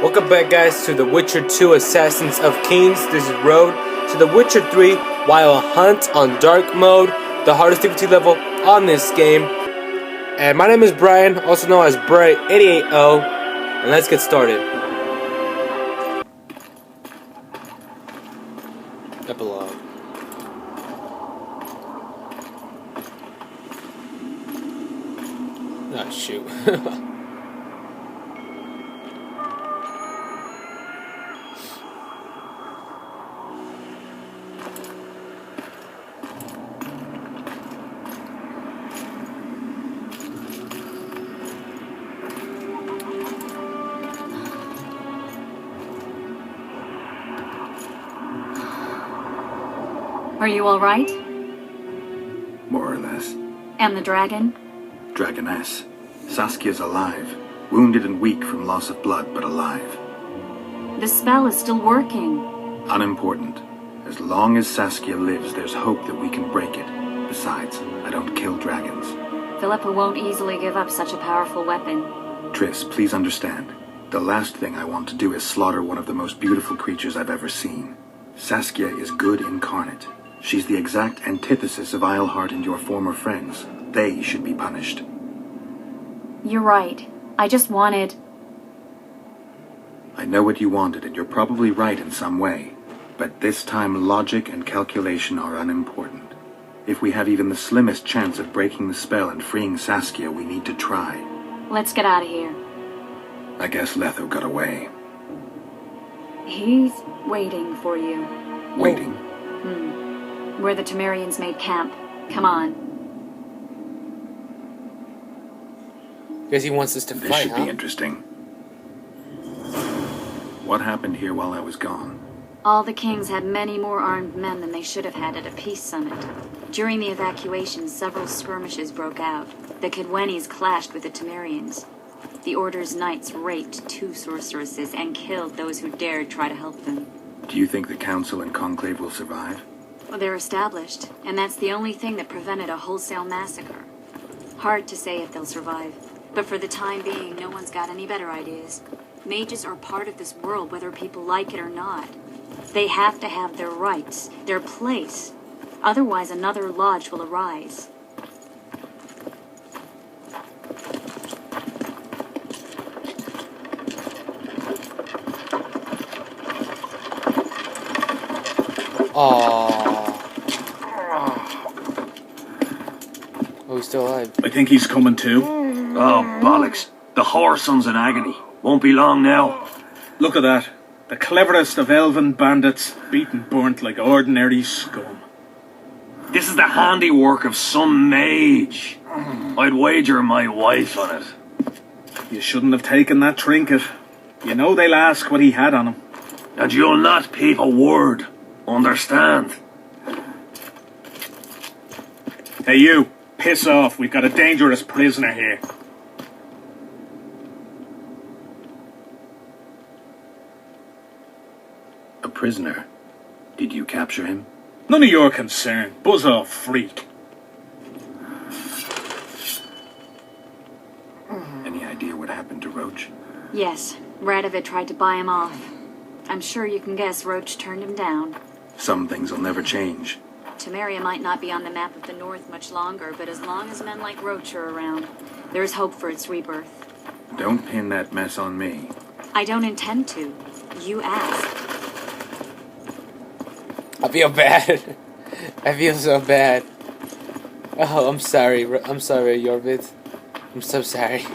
Welcome back, guys, to The Witcher 2 Assassins of Kings. This is Road to The Witcher 3 Wild Hunt on Dark Mode, the hardest difficulty level on this game. And my name is Bryan, also known as Bray880, and let's get started. Epilogue. Oh, shoot. Are you all right? More or less. And the dragon? Dragoness. Saskia's alive. Wounded and weak from loss of blood, but alive. The spell is still working. Unimportant. As long as Saskia lives, there's hope that we can break it. Besides, I don't kill dragons. Philippa won't easily give up such a powerful weapon. Triss, please understand. The last thing I want to do is slaughter one of the most beautiful creatures I've ever seen. Saskia is good incarnate. She's the exact antithesis of Eilhart and your former friends. They should be punished. You're right. I just wanted... I know what you wanted, and you're probably right in some way. But this time, logic and calculation are unimportant. If we have even the slimmest chance of breaking the spell and freeing Saskia, we need to try. Let's get out of here. I guess Letho got away. He's waiting for you. Waiting? Where the Temerians made camp. Come on. Guess he wants us to This fight, should be interesting. What happened here while I was gone? All the kings had many more armed men than they should have had at a peace summit. During the evacuation, several skirmishes broke out. The Kedwenis clashed with the Temerians. The Order's knights raped 2 sorceresses and killed those who dared try to help them. Do you think the Council and Conclave will survive? Well, they're established, and that's the only thing that prevented a wholesale massacre. Hard to say if they'll survive, but for the time being, no one's got any better ideas. Mages are part of this world, whether people like it or not. They have to have their rights, their place. Otherwise, another lodge will arise. Aww. Oh, he's still alive. I think he's coming too. Oh, bollocks. The whoreson's in agony. Won't be long now. Look at that. The cleverest of elven bandits, beaten burnt like ordinary scum. This is the handiwork of some mage. I'd wager my wife on it. You shouldn't have taken that trinket. You know they'll ask what he had on him. And you'll not peep a word. Understand? Hey you, piss off. We've got a dangerous prisoner here. A prisoner? Did you capture him? None of your concern. Buzz off, freak. Any idea what happened to Roach? Yes, Radovid tried to buy him off. I'm sure you can guess Roach turned him down. Some things will never change. Temeria might not be on the map of the North much longer, but as long as men like Roach are around, there's hope for its rebirth. Don't pin that mess on me. I don't intend to. You asked. I feel bad. I feel so bad. Oh, I'm sorry. I'm sorry, Yorvid. I'm so sorry.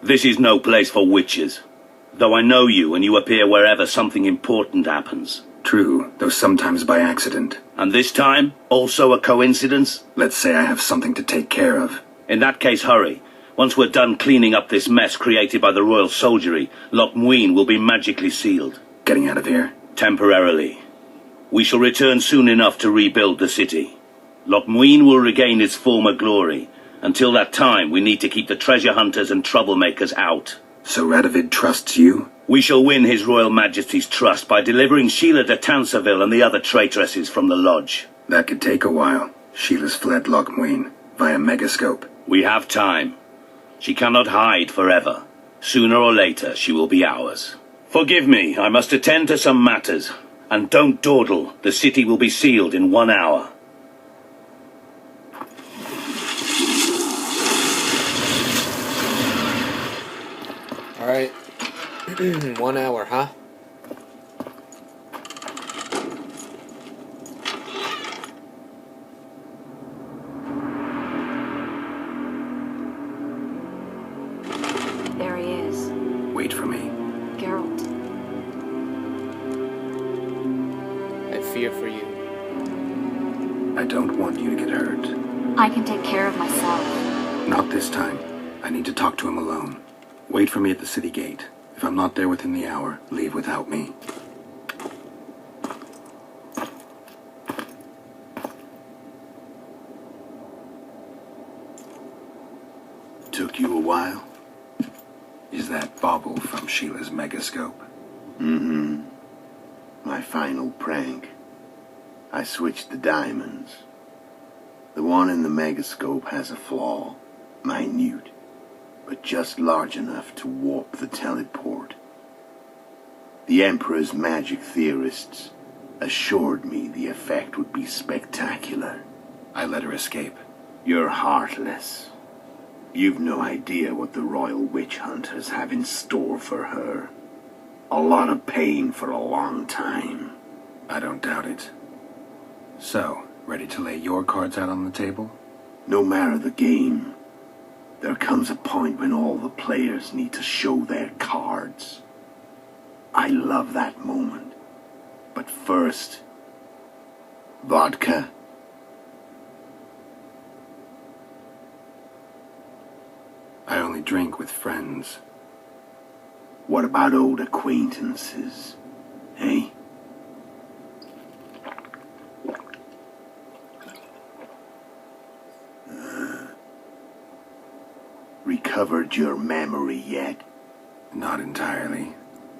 This is no place for witches. Though I know you and you appear wherever something important happens. True, though sometimes by accident. And this time, also a coincidence? Let's say I have something to take care of. In that case, hurry. Once we're done cleaning up this mess created by the royal soldiery, Loch Muin will be magically sealed. Getting out of here? Temporarily. We shall return soon enough to rebuild the city. Loch Muin will regain its former glory. Until that time, we need to keep the treasure hunters and troublemakers out. So Radovid trusts you? We shall win His Royal Majesty's trust by delivering Sheila de Tansarville and the other traitresses from the lodge. That could take a while. Sheila's fled Loch Muin via megascope. We have time. She cannot hide forever. Sooner or later, she will be ours. Forgive me, I must attend to some matters. And don't dawdle. The city will be sealed in 1 hour. Alright. 1 hour, huh? There he is. Wait for me. Geralt. I fear for you. I don't want you to get hurt. I can take care of myself. Not this time. I need to talk to him alone. Wait for me at the city gate. If I'm not there within the hour, leave without me. Took you a while? Is that bauble from Sheila's megascope? Mm-hmm. My final prank. I switched the diamonds. The one in the megascope has a flaw. Minute. But just large enough to warp the teleport. The Emperor's magic theorists assured me the effect would be spectacular. I let her escape. You're heartless. You've no idea what the royal witch hunters have in store for her. A lot of pain for a long time. I don't doubt it. So, ready to lay your cards out on the table? No matter the game, there comes a point when all the players need to show their cards. I love that moment. But first, vodka. I only drink with friends. What about old acquaintances? Eh? Recovered your memory yet? Not entirely.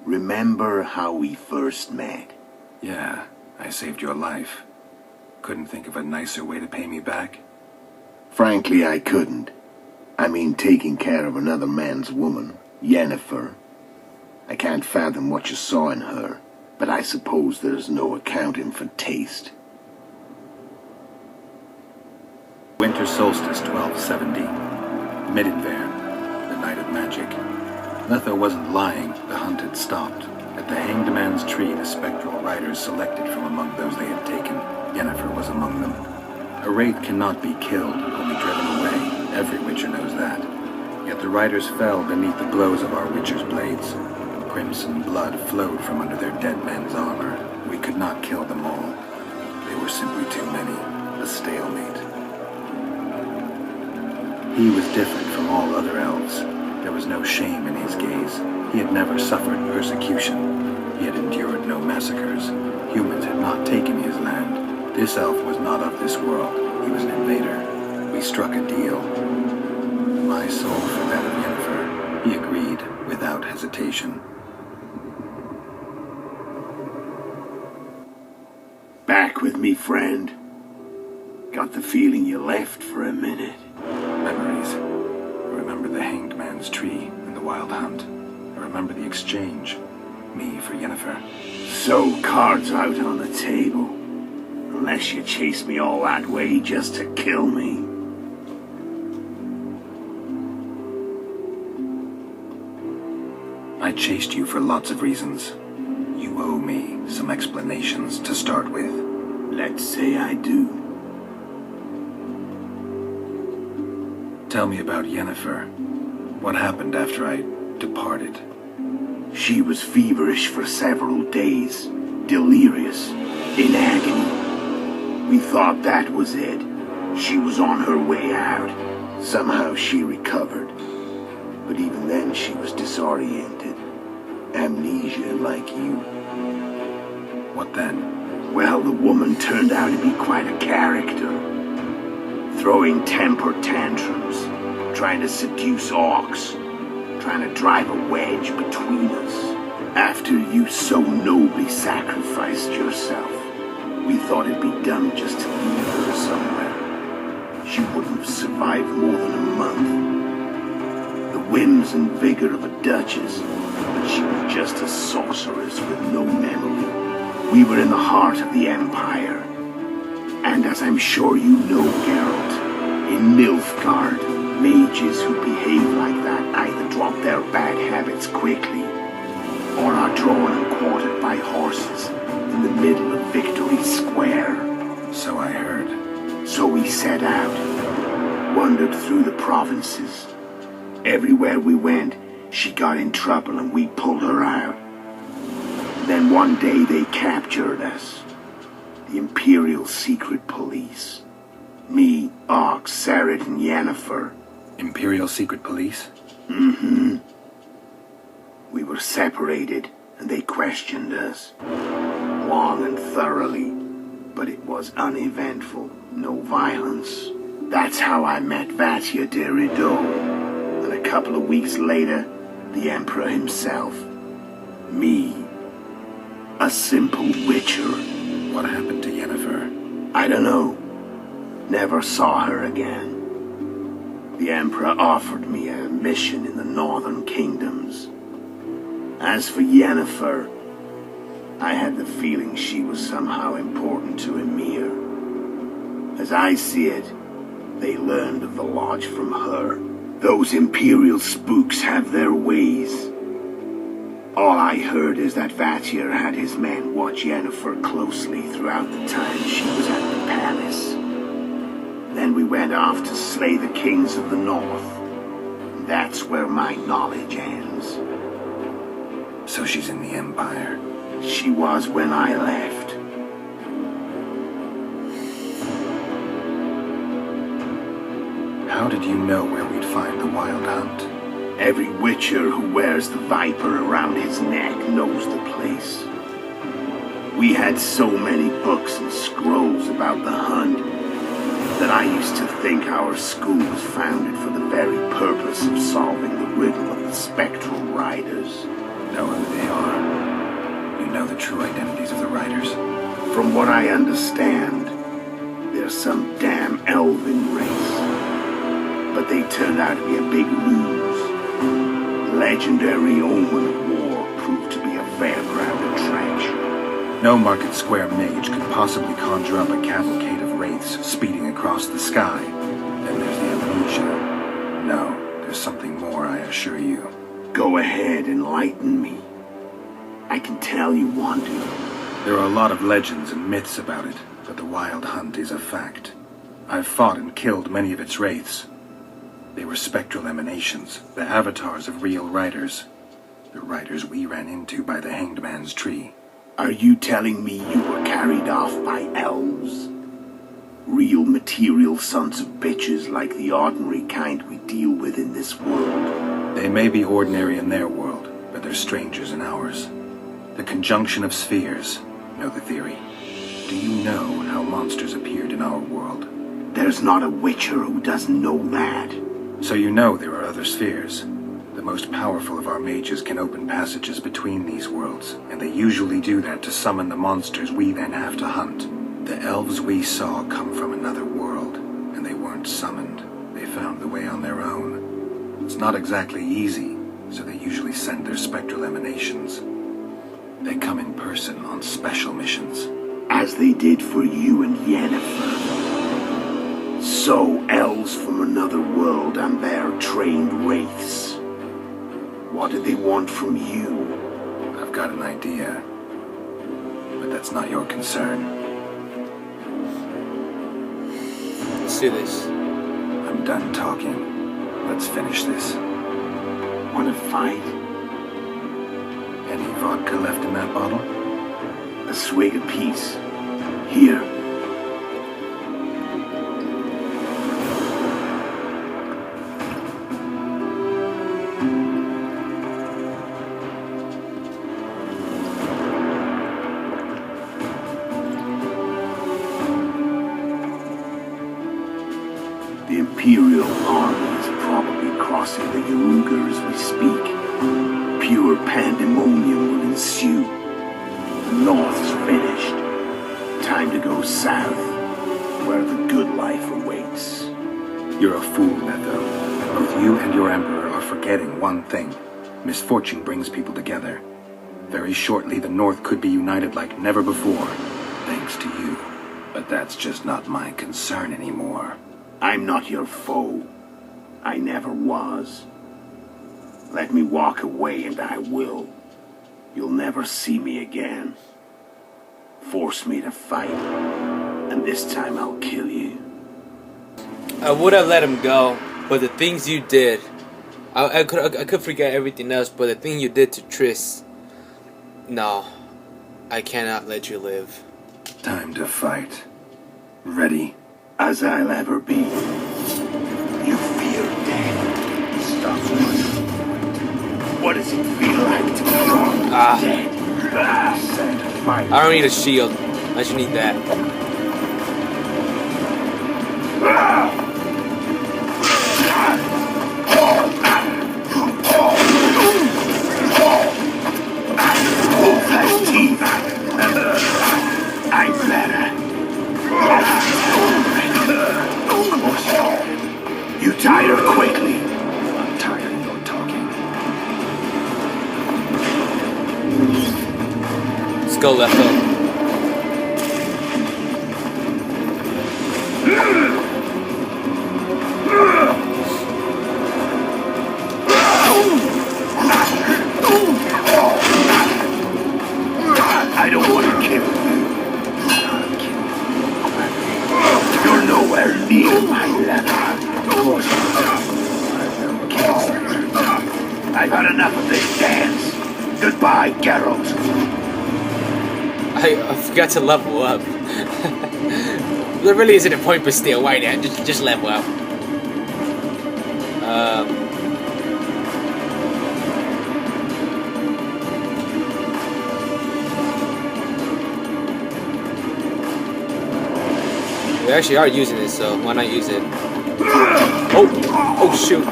Remember how we first met? Yeah, I saved your life. Couldn't think of a nicer way to pay me back? Frankly, I couldn't. I mean, taking care of another man's woman, Yennefer. I can't fathom what you saw in her, but I suppose there's no accounting for taste. Winter solstice 1270. Middenvern, the night of magic. Letho wasn't lying, the hunt had stopped. At the Hanged Man's Tree, the spectral riders selected from among those they had taken. Yennefer was among them. A wraith cannot be killed, only driven away. Every witcher knows that. Yet the riders fell beneath the blows of our witcher's blades. Crimson blood flowed from under their dead men's armor. We could not kill them all. They were simply too many. A stalemate. He was different from all other elves. There was no shame in his gaze. He had never suffered persecution. He had endured no massacres. Humans had not taken his land. This elf was not of this world. He was an invader. We struck a deal. My soul for that of Yennefer. He agreed without hesitation. Back with me, friend. Got the feeling you left for a minute. Memories. I remember the Hanged Man's Tree and the Wild Hunt. I remember the exchange. Me for Yennefer. So, cards out on the table. Unless you chased me all that way just to kill me. I chased you for lots of reasons. You owe me some explanations to start with. Let's say I do. Tell me about Yennefer. What happened after I departed? She was feverish for several days. Delirious. In agony. We thought that was it. She was on her way out. Somehow she recovered. But even then she was disoriented. Amnesia like you. What then? Well, the woman turned out to be quite a character. Throwing temper tantrums. Trying to seduce orcs. Trying to drive a wedge between us. After you so nobly sacrificed yourself, we thought it'd be dumb just to leave her somewhere. She wouldn't have survived more than a month. The whims and vigor of a duchess, but she was just a sorceress with no memory. We were in the heart of the Empire. And as I'm sure you know, Geralt, in Nilfgaard, mages who behave like that either drop their bad habits quickly, or are drawn and quartered by horses in the middle of Victory Square. So I heard. So we set out, wandered through the provinces. Everywhere we went, she got in trouble and we pulled her out. Then one day they captured us. The Imperial Secret Police. Me, Ox, Sarah, and Yennefer. Imperial Secret Police? Mm-hmm. We were separated, and they questioned us. Long and thoroughly, but it was uneventful, no violence. That's how I met Vatia de Rideau, and a couple of weeks later, the Emperor himself. Me, a simple witcher. What happened to Yennefer? I don't know. Never saw her again. The Emperor offered me a mission in the northern kingdoms. As for Yennefer, I had the feeling she was somehow important to Emir. As I see it, they learned of the lodge from her. Those Imperial spooks have their ways. All I heard is that Vatir had his men watch Yennefer closely throughout the time she was at the palace. Then we went off to slay the kings of the north. That's where my knowledge ends. So she's in the Empire. She was when I left. How did you know where we'd find the Wild Hunt? Every witcher who wears the viper around his neck knows the place. We had so many books and scrolls about the hunt that I used to think our school was founded for the very purpose of solving the riddle of the spectral riders. Know who they are. You know the true identities of the riders. From what I understand, they're some damn elven race. But they turned out to be a big ruse. Legendary omen of war proved to be a fairground attraction. No Market Square mage could possibly conjure up a cavalcade of wraiths speeding across the sky. Then there's the amnesia. No, there's something more, I assure you. Go ahead, enlighten me. I can tell you want to. There are a lot of legends and myths about it, but the Wild Hunt is a fact. I've fought and killed many of its wraiths. They were spectral emanations, the avatars of real riders. The riders we ran into by the Hanged Man's Tree. Are you telling me you were carried off by elves? Real material sons of bitches like the ordinary kind we deal with in this world? They may be ordinary in their world, but they're strangers in ours. The conjunction of spheres. Know the theory. Do you know how monsters appeared in our world? There's not a witcher who doesn't know that. So you know there are other spheres. The most powerful of our mages can open passages between these worlds, and they usually do that to summon the monsters we then have to hunt. The elves we saw come from another world, and they weren't summoned. They found the way on their own. It's not exactly easy, so they usually send their spectral emanations. They come in person on special missions. As they did for you and Yennefer. So, elves from another world and their trained wraiths. What do they want from you? I've got an idea, but that's not your concern. Let's do this. I'm done talking. Let's finish this. Want to fight? Any vodka left in that bottle? A swig apiece. Here. The Imperial army is probably crossing the Yaruga as we speak. Pure pandemonium will ensue. The North's finished. Time to go south, where the good life awaits. You're a fool, Netho. Both you and your Emperor are forgetting one thing. Misfortune brings people together. Very shortly, the North could be united like never before, thanks to you. But that's just not my concern anymore. I'm not your foe. I never was. Let me walk away and I will. You'll never see me again. Force me to fight, and this time I'll kill you. I would have let him go, but the things you did, I could forget everything else, but the thing you did to Triss, no, I cannot let you live. Time to fight. Ready? As I'll ever be. You fear death. Stop running. What does it feel like to be dropped dead? Set fire. I don't need a shield. I just need that. Wolf has teeth. I'm better. You tire quickly. I'm tired of your talking. Let's go, left hook. I don't want to kill you. You're nowhere near my level. I've had enough of this dance. Goodbye, Geralt. I forgot to level up. There really isn't a point for stay away now. Just level up. We actually are using it, so why not use it? Oh shoot.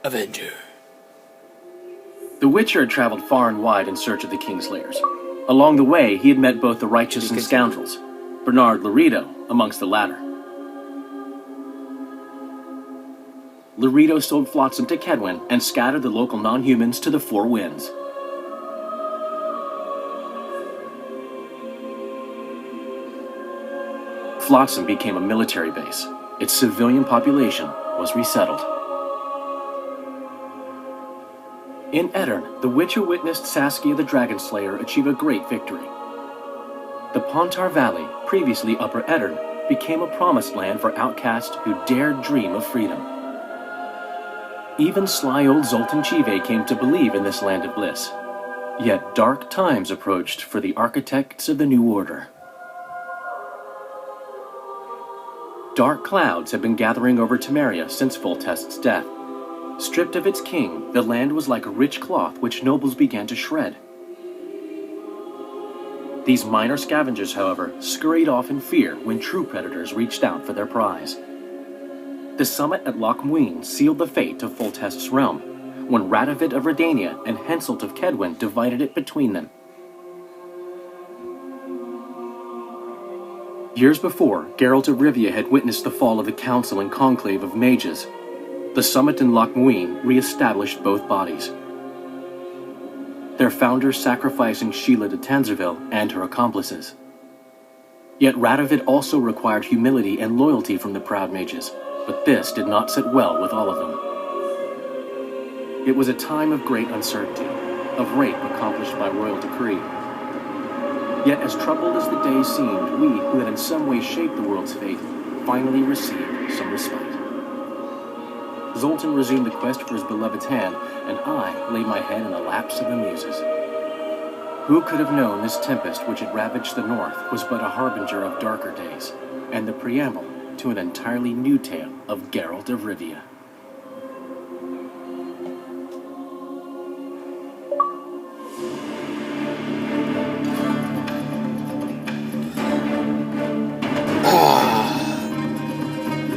Avenger. The Witcher had traveled far and wide in search of the Kingslayers. Along the way, he had met both the righteous and scoundrels, Bernard Laredo amongst the latter. Laredo sold Flotsam to Kedwin and scattered the local non-humans to the four winds. Flotsam became a military base. Its civilian population was resettled. In Edirn, the Witcher witnessed Saskia the Dragonslayer achieve a great victory. The Pontar Valley, previously Upper Edirn, became a promised land for outcasts who dared dream of freedom. Even sly old Zoltan Chive came to believe in this land of bliss. Yet dark times approached for the architects of the New Order. Dark clouds had been gathering over Temeria since Foltest's death. Stripped of its king, the land was like a rich cloth which nobles began to shred. These minor scavengers, however, scurried off in fear when true predators reached out for their prize. The summit at Loch Muin sealed the fate of Foltest's realm, when Radovid of Redania and Henselt of Kedwin divided it between them. Years before, Geralt of Rivia had witnessed the fall of the Council and Conclave of Mages. The summit in Loch Muin re-established both bodies, their founders sacrificing Sheila de Tanzerville and her accomplices. Yet Radovid also required humility and loyalty from the proud mages, but this did not sit well with all of them. It was a time of great uncertainty, of rape accomplished by royal decree. Yet as troubled as the days seemed, we, who had in some way shaped the world's fate, finally received some respite. Zoltan resumed the quest for his beloved's hand, and I laid my head in the laps of the muses. Who could have known this tempest which had ravaged the north was but a harbinger of darker days, and the preamble to an entirely new tale of Geralt of Rivia.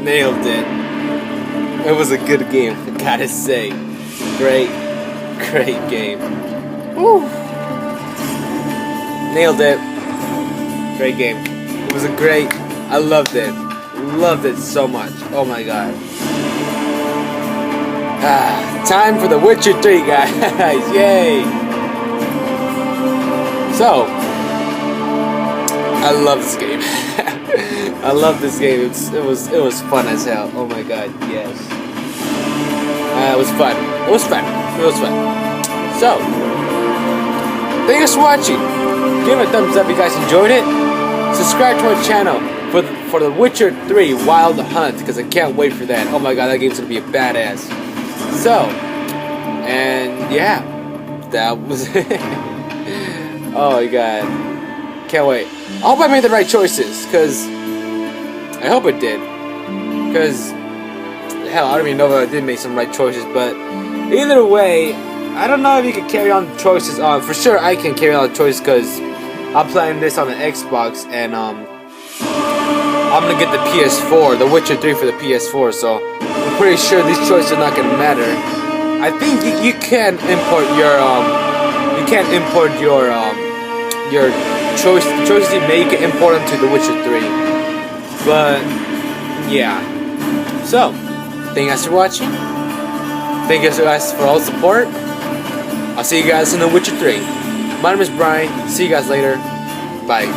Nailed it. It was a good game, I gotta say. Great game. Woo! Nailed it. Great game. It was I loved it. Loved it so much. Oh my god. Time for The Witcher 3, guys. Yay! So, I love this game. I love this game. It was fun as hell. Oh my god, yes. It was fun. It was fun. So, thank you guys for watching. Give it a thumbs up if you guys enjoyed it. Subscribe to our channel for The Witcher 3 Wild Hunt, because I can't wait for that. Oh my god, that game's gonna be a badass. So, and yeah, that was it. Oh my god, can't wait. I hope I made the right choices, because I hope it did. Because, hell, I don't even know if I did make some right choices, but either way, I don't know if you can carry on the choices on. For sure, I can carry on the choices because I'm playing this on the Xbox, and I'm gonna get the PS4, The Witcher 3 for the PS4. So I'm pretty sure these choices are not gonna matter. I think you can import your choices you make, import them to The Witcher 3. But yeah. So thank you guys for watching. Thank you guys for all the support. I'll see you guys in The Witcher 3. My name is Bryan. See you guys later. Bye.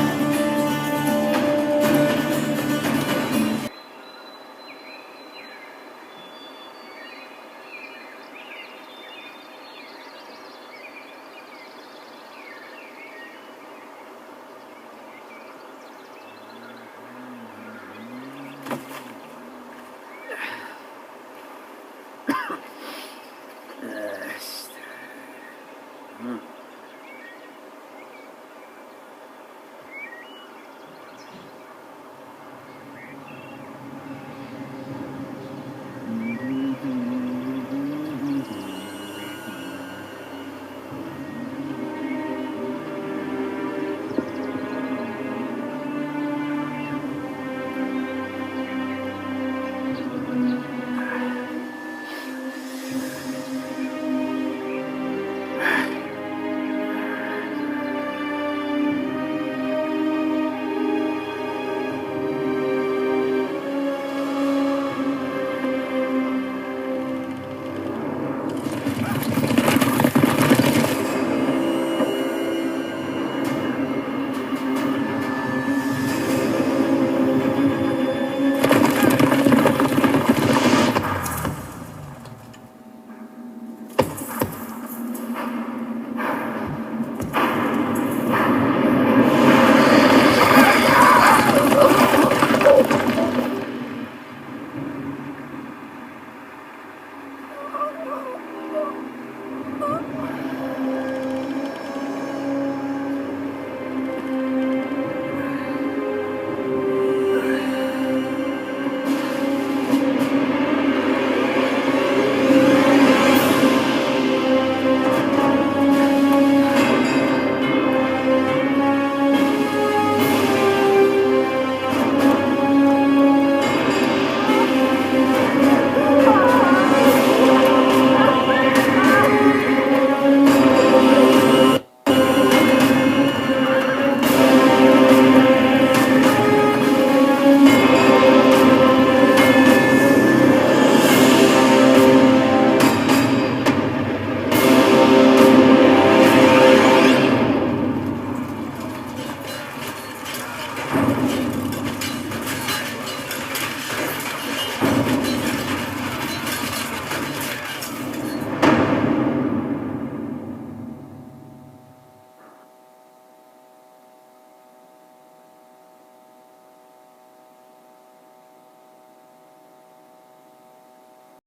Hmm.